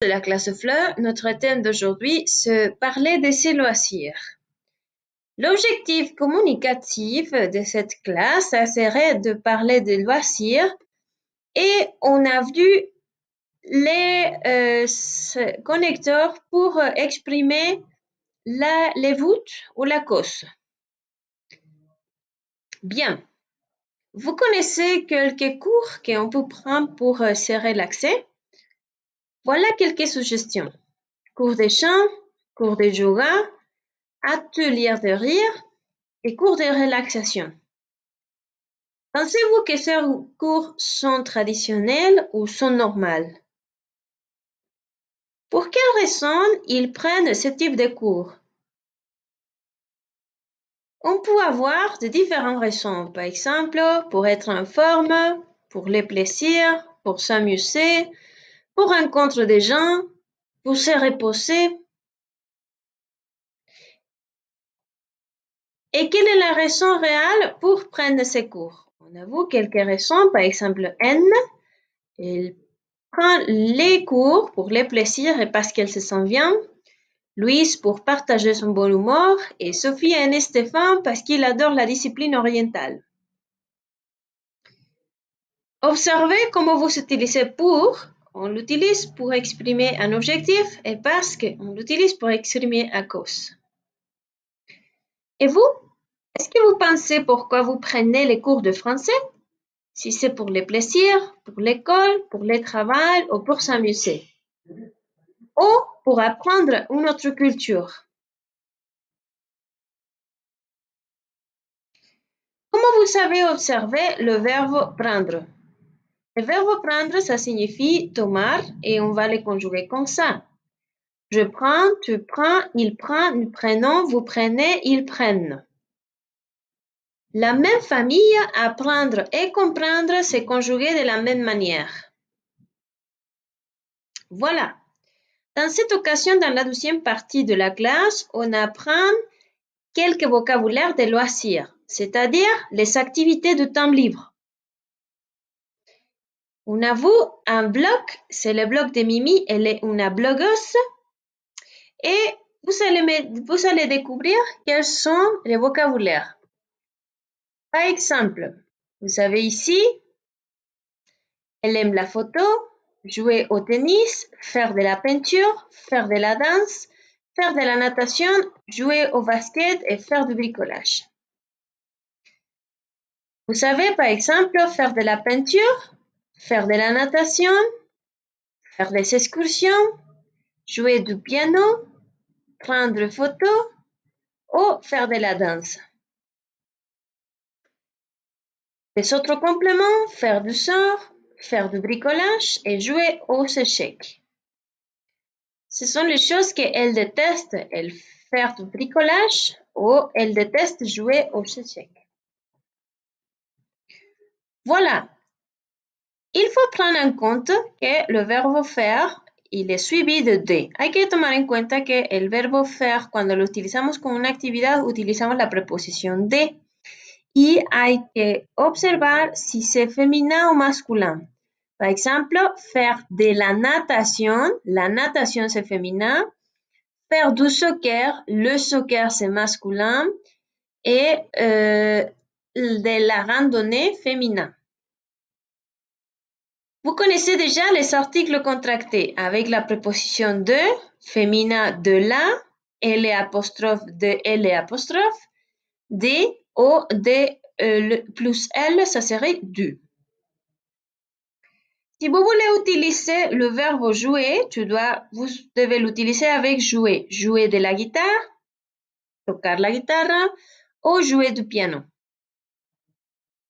De la classe Fleur, notre thème d'aujourd'hui, c'est parler de ses loisirs. L'objectif communicatif de cette classe serait de parler des loisirs et on a vu les connecteurs pour exprimer les voûtes ou la cause. Bien. Vous connaissez quelques cours qu'on peut prendre pour se relaxer? Voilà quelques suggestions. Cours de chant, cours de yoga, atelier de rire et cours de relaxation. Pensez-vous que ces cours sont traditionnels ou sont normaux? Pour quelles raisons ils prennent ce type de cours? On peut avoir de différentes raisons, par exemple pour être en forme, pour les plaisirs, pour s'amuser, pour rencontrer des gens, pour se reposer. Et quelle est la raison réelle pour prendre ces cours? On a vu quelques raisons, par exemple N, elle prend les cours pour les plaisirs et parce qu'elle se sent bien. Louise pour partager son bon humeur et Sophie et Stéphane parce qu'ils adorent la discipline orientale. Observez comment vous utilisez pour. On l'utilise pour exprimer un objectif et parce qu'on l'utilise pour exprimer une cause. Et vous? Est-ce que vous pensez pourquoi vous prenez les cours de français? Si c'est pour les plaisirs, pour l'école, pour le travail ou pour s'amuser. Ou pour apprendre une autre culture. Comment vous savez observer le verbe prendre? Le verbe prendre, ça signifie tomar et on va le conjuguer comme ça. Je prends, tu prends, il prend, nous prenons, vous prenez, ils prennent. La même famille, apprendre et comprendre, c'est conjugué de la même manière. Voilà. Dans cette occasion, dans la deuxième partie de la classe, on apprend quelques vocabulaires de loisirs, c'est-à-dire les activités de temps libre. On a vu un blog, c'est le blog de Mimi, elle est une blogueuse. Et vous allez découvrir quels sont les vocabulaires. Par exemple, vous savez ici, elle aime la photo, jouer au tennis, faire de la peinture, faire de la danse, faire de la natation, jouer au basket et faire du bricolage. Vous savez, par exemple, faire de la peinture, faire de la natation, faire des excursions, jouer du piano, prendre photos ou faire de la danse. Les autres compléments, faire du sort, faire du bricolage et jouer aux échecs. Ce sont les choses qu'elle déteste, elle faire du bricolage ou elle déteste jouer aux échecs. Voilà. Il faut prendre en compte que le verbe faire, il est suivi de de. Hay que tomar en cuenta que el verbo faire, cuando lo utilizamos con una actividad, utilizamos la preposición de. Y hay que observar si c'est féminin o masculin. Par exemple, faire de la natation c'est féminin. Faire du soccer, le soccer c'est masculin. Et de la randonnée féminin. Vous connaissez déjà les articles contractés avec la préposition de, féminin de la, L apostrophe de L apostrophe, de ou de plus L, ça serait du. Si vous voulez utiliser le verbe jouer, vous devez l'utiliser avec jouer. Jouer de la guitare, tocar la guitare ou jouer du piano.